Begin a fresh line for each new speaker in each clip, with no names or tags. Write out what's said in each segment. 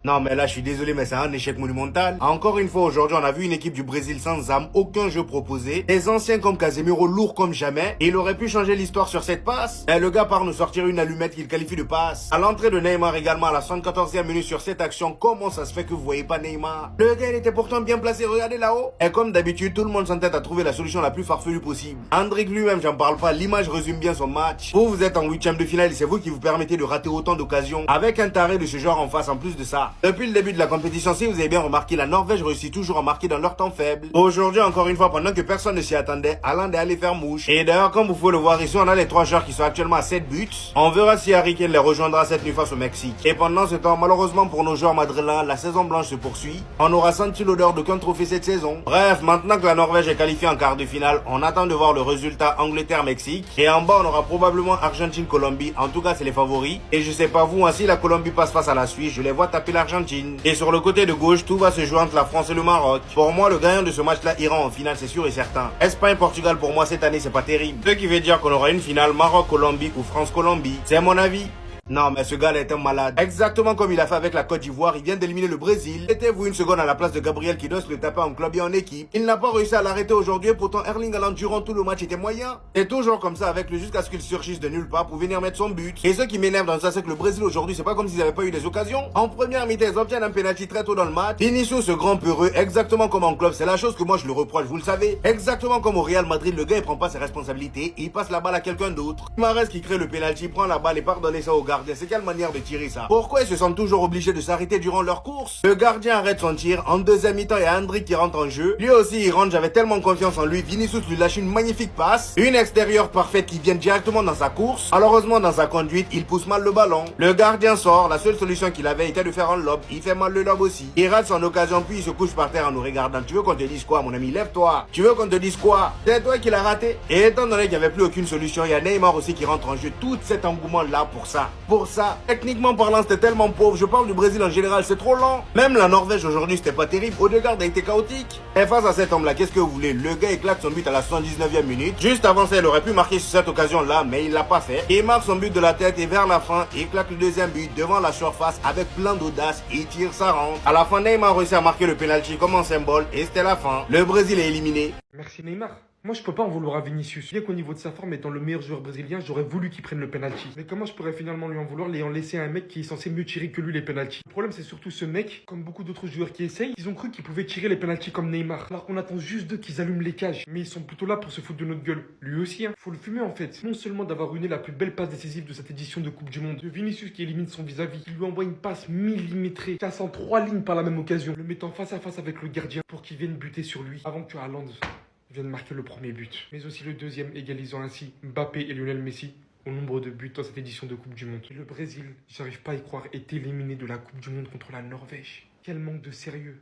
Non mais là je suis désolé mais c'est un échec monumental. Encore une fois aujourd'hui on a vu une équipe du Brésil sans âme, aucun jeu proposé. Des anciens comme Casemiro lourds comme jamais. Et il aurait pu changer l'histoire sur cette passe. Et le gars part nous sortir une allumette qu'il qualifie de passe. À l'entrée de Neymar également à la 74e minute sur cette action, comment ça se fait que vous voyez pas Neymar? Le gars il était pourtant bien placé, regardez là-haut. Et comme d'habitude tout le monde s'entête à trouver la solution la plus farfelue possible. Hendrick lui-même j'en parle pas, l'image résume bien son match. Vous êtes en huitième de finale et c'est vous qui vous permettez de rater autant d'occasions. Avec un taré de ce genre en face en plus de ça. Depuis le début de la compétition, si vous avez bien remarqué, la Norvège réussit toujours à marquer dans leur temps faible. Aujourd'hui, encore une fois, pendant que personne ne s'y attendait, Haaland est allé faire mouche. Et d'ailleurs, comme vous pouvez le voir ici, on a les trois joueurs qui sont actuellement à 7 buts. On verra si Harry Kane les rejoindra cette nuit face au Mexique. Et pendant ce temps, malheureusement pour nos joueurs madrilènes, la saison blanche se poursuit. On aura senti l'odeur d'aucun trophée cette saison. Bref, maintenant que la Norvège est qualifiée en quart de finale, on attend de voir le résultat Angleterre-Mexique. Et en bas, on aura probablement Argentine-Colombie. En tout cas, c'est les favoris. Et je sais pas vous, hein, si la Colombie passe face à la Suisse, je les vois taper l'Argentine. Et sur le côté de gauche, tout va se jouer entre la France et le Maroc. Pour moi, le gagnant de ce match-là ira en finale, c'est sûr et certain. Espagne-Portugal, pour moi, cette année, c'est pas terrible. Ce qui veut dire qu'on aura une finale Maroc-Colombie ou France-Colombie. C'est mon avis. Non, mais ce gars-là est un malade. Exactement comme il a fait avec la Côte d'Ivoire, il vient d'éliminer le Brésil. Mettez-vous une seconde à la place de Gabriel qui doit se le taper en club et en équipe. Il n'a pas réussi à l'arrêter aujourd'hui, pourtant Erling Haaland durant tout le match était moyen. C'est toujours comme ça avec lui jusqu'à ce qu'il surgisse de nulle part pour venir mettre son but. Et ce qui m'énerve dans ça, c'est que le Brésil aujourd'hui, c'est pas comme s'ils n'avaient pas eu des occasions. En première mi-temps, ils obtiennent un penalty très tôt dans le match. Vinicius, ce grand peureux, exactement comme en club, c'est la chose que moi je le reproche, vous le savez. Exactement comme au Real Madrid, le gars il prend pas ses responsabilités, il passe la balle à quelqu'un d'autre. Mahrez qui crée le penalty, prend la balle et part donner ça au gardien. C'est quelle manière de tirer ça? Pourquoi ils se sentent toujours obligés de s'arrêter durant leur course? Le gardien arrête son tir. En deuxième mi-temps, il y a Hendrick qui rentre en jeu. Lui aussi, il rentre. J'avais tellement confiance en lui. Vinicius lui lâche une magnifique passe. Une extérieure parfaite qui vient directement dans sa course. Malheureusement, dans sa conduite, il pousse mal le ballon. Le gardien sort. La seule solution qu'il avait était de faire un lob. Il fait mal le lob aussi. Il rate son occasion, puis il se couche par terre en nous regardant. Tu veux qu'on te dise quoi, mon ami? Lève-toi. Tu veux qu'on te dise quoi? C'est toi qui l'as raté. Et étant donné qu'il n'y avait plus aucune solution, il y a Neymar aussi qui rentre en jeu. Tout cet engouement-là pour ça. Pour ça, techniquement parlant, c'était tellement pauvre. Je parle du Brésil en général, c'est trop lent. Même la Norvège aujourd'hui, c'était pas terrible. Odegaard a été chaotique. Et face à cet homme-là, qu'est-ce que vous voulez? Le gars éclate son but à la 79e minute. Juste avant ça, il aurait pu marquer sur cette occasion-là, mais il l'a pas fait. Il marque son but de la tête et vers la fin, il claque le deuxième but devant la surface avec plein d'audace. Il tire, ça rentre. À la fin, Neymar réussit à marquer le penalty comme un symbole et c'était la fin. Le Brésil est éliminé.
Merci Neymar. Moi, je peux pas en vouloir à Vinicius. Bien qu'au niveau de sa forme, étant le meilleur joueur brésilien, j'aurais voulu qu'il prenne le penalty. Mais comment je pourrais finalement lui en vouloir, l'ayant laissé à un mec qui est censé mieux tirer que lui les penalties? Le problème, c'est surtout ce mec, comme beaucoup d'autres joueurs qui essayent, ils ont cru qu'ils pouvaient tirer les penalties comme Neymar. Alors qu'on attend juste d'eux qu'ils allument les cages. Mais ils sont plutôt là pour se foutre de notre gueule. Lui aussi, hein. Faut le fumer en fait. Non seulement d'avoir ruiné la plus belle passe décisive de cette édition de Coupe du Monde, de Vinicius qui élimine son vis-à-vis, qui lui envoie une passe millimétrée, cassant 3 lignes par la même occasion, le mettant face à face avec le gardien pour qu'il vienne buter sur lui avant que Haaland vient de marquer le premier but, mais aussi le deuxième, égalisant ainsi Mbappé et Lionel Messi au nombre de buts dans cette édition de Coupe du Monde. Et le Brésil, j'arrive pas à y croire, est éliminé de la Coupe du Monde contre la Norvège. Quel manque de sérieux,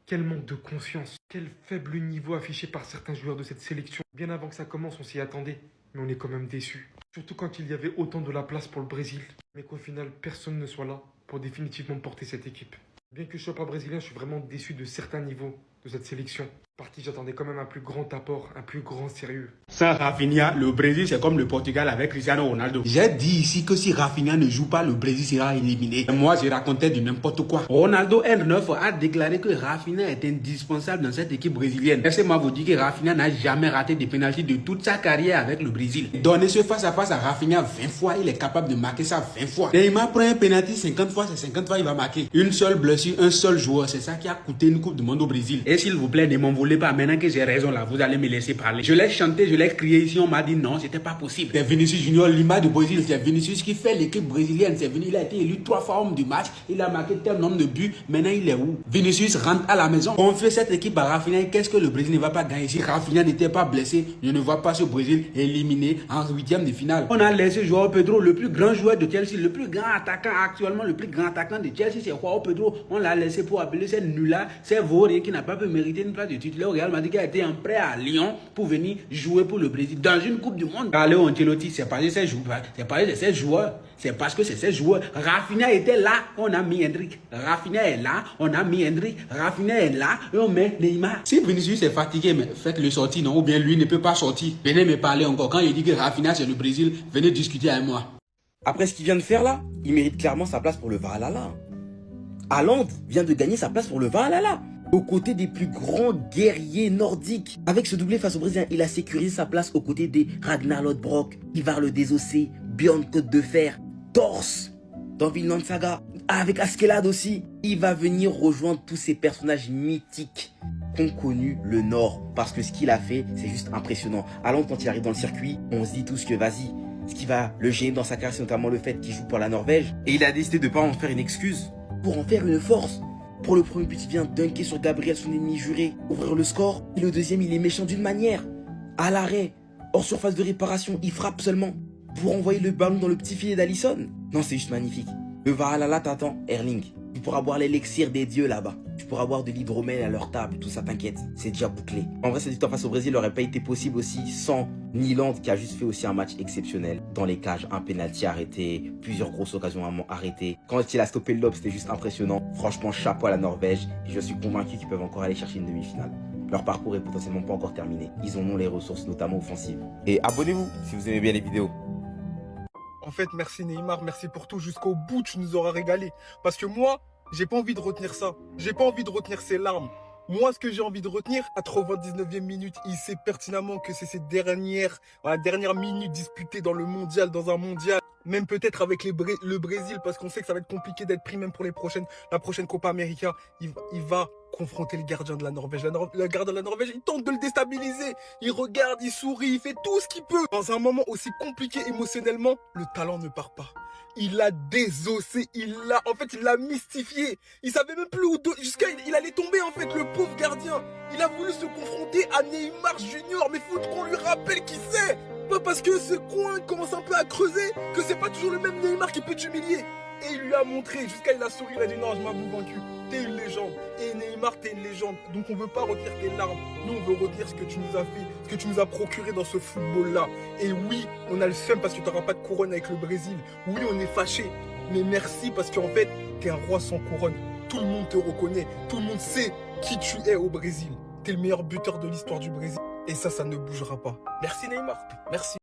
quel manque de confiance, quel faible niveau affiché par certains joueurs de cette sélection. Bien avant que ça commence, on s'y attendait, mais on est quand même déçus. Surtout quand il y avait autant de la place pour le Brésil, mais qu'au final, personne ne soit là pour définitivement porter cette équipe. Bien que je sois pas brésilien, je suis vraiment déçu de certains niveaux de cette sélection, par qui j'attendais quand même un plus grand apport, un plus grand sérieux.
Sans Rafinha, le Brésil, c'est comme le Portugal avec Cristiano Ronaldo. J'ai dit ici que si Rafinha ne joue pas, le Brésil sera éliminé. Et moi, je racontais du n'importe quoi. Ronaldo R9 a déclaré que Rafinha est indispensable dans cette équipe brésilienne. Laissez-moi vous dire que Rafinha n'a jamais raté de pénalty de toute sa carrière avec le Brésil. Donnez ce face-à-face à Rafinha 20 fois, il est capable de marquer ça 20 fois. Neymar prend un pénalty 50 fois, c'est 50 fois il va marquer. Une seule blessure, un seul joueur, c'est ça qui a coûté une Coupe du Monde au Brésil. Et s'il vous plaît, ne m'en voulez pas. Maintenant que j'ai raison là, vous allez me laisser parler. Je l'ai chanté, je l'ai crié ici, on m'a dit non, c'était pas possible. C'est Vinicius Junior, l'image du Brésil, c'est Vinicius qui fait l'équipe brésilienne. C'est venu, il a été élu 3 fois homme du match, il a marqué tel nombre de buts. Maintenant, il est où? Vinicius rentre à la maison. On fait cette équipe à Rafinha. Qu'est-ce que le Brésil ne va pas gagner? Si Rafinha n'était pas blessé, je ne vois pas ce Brésil éliminé en 8e de finale. On a laissé Joao Pedro, le plus grand joueur de Chelsea, le plus grand attaquant actuellement, le plus grand attaquant de Chelsea, c'est Joao Pedro. On l'a laissé pour appeler cette nul-là, c'est Vauré qui n'a pas pu mériter une place de titulaire au Real Madrid, qui a été en prêt à Lyon pour venir jouer pour le Brésil dans une Coupe du Monde. Carlo Ancelotti, c'est parce que c'est joueur, c'est parce que c'est ses joueurs, c'est parce que c'est ses joueurs. Rafinha était là, on a mis Hendrick. Rafinha est là, on a mis Hendrick. Rafinha est là, et on met Neymar. Si Vinicius est fatigué, mais faites-le sortir, non? Ou bien lui ne peut pas sortir. Venez me parler encore. Quand il dit que Rafinha c'est le Brésil, venez discuter avec moi.
Après ce qu'il vient de faire là, il mérite clairement sa place pour le Valhalla. Haaland vient de gagner sa place pour le Valhalla, aux côtés des plus grands guerriers nordiques. Avec ce doublé face aux Brésiliens, il a sécurisé sa place aux côtés des Ragnar Lodbrok, Ivar le Désossé, Björn Côte de Fer, Thors dans Vinland Saga, avec Askeladd aussi. Il va venir rejoindre tous ces personnages mythiques qu'ont connu le Nord, parce que ce qu'il a fait, c'est juste impressionnant. Haaland, quand il arrive dans le circuit, on se dit tous que vas-y, ce qui va le gêner dans sa carrière, c'est notamment le fait qu'il joue pour la Norvège. Et il a décidé de ne pas en faire une excuse, pour en faire une force. Pour le premier but, il vient dunker sur Gabriel, son ennemi juré, ouvrir le score. Et le deuxième, il est méchant d'une manière. À l'arrêt, hors surface de réparation, il frappe seulement pour envoyer le ballon dans le petit filet d'Alisson. Non, c'est juste magnifique. Le Valhalla t'attend, Erling. Tu pourras boire l'élixir des dieux là-bas. Tu pourras boire de l'hydromel à leur table, tout ça, t'inquiète, c'est déjà bouclé. En vrai, cette victoire face au Brésil n'aurait pas été possible aussi sans Nyland, qui a juste fait aussi un match exceptionnel. Dans les cages, un penalty arrêté, plusieurs grosses occasions arrêtées. Quand il a stoppé le lob, c'était juste impressionnant. Franchement, chapeau à la Norvège, et je suis convaincu qu'ils peuvent encore aller chercher une demi-finale. Leur parcours est potentiellement pas encore terminé. Ils en ont les ressources, notamment offensives. Et abonnez-vous si vous aimez bien les vidéos.
En fait, merci Neymar, merci pour tout. Jusqu'au bout, tu nous auras régalé. Parce que moi, j'ai pas envie de retenir ça. J'ai pas envie de retenir ces larmes. Moi, ce que j'ai envie de retenir, à 99e minute, il sait pertinemment que c'est ses dernières minutes disputées dans le mondial, dans un mondial. Même peut-être avec le Brésil, parce qu'on sait que ça va être compliqué d'être pris même pour la prochaine Copa América. Il va confronter le gardien de la Norvège. Le gardien de la Norvège, il tente de le déstabiliser. Il regarde, il sourit, il fait tout ce qu'il peut. Dans un moment aussi compliqué émotionnellement, le talent ne part pas. Il l'a désossé, il l'a mystifié. Il savait même plus où, il allait tomber en fait, le pauvre gardien. Il a voulu se confronter à Neymar Junior, mais faut qu'on lui rappelle qui c'est. Pas parce que ce coin commence un peu à creuser, que c'est pas toujours le même Neymar qui peut t'humilier. Et il lui a montré, jusqu'à il a souri, il a dit non, je m'avoue vaincu. T'es une légende. Et Neymar, t'es une légende. Donc on veut pas retenir tes larmes. Nous, on veut retenir ce que tu nous as fait, ce que tu nous as procuré dans ce football-là. Et oui, on a le seum parce que t'auras pas de couronne avec le Brésil. Oui, on est fâché. Mais merci parce qu'en fait, t'es un roi sans couronne. Tout le monde te reconnaît. Tout le monde sait qui tu es au Brésil. T'es le meilleur buteur de l'histoire du Brésil. Et ça ne bougera pas. Merci Neymar. Merci.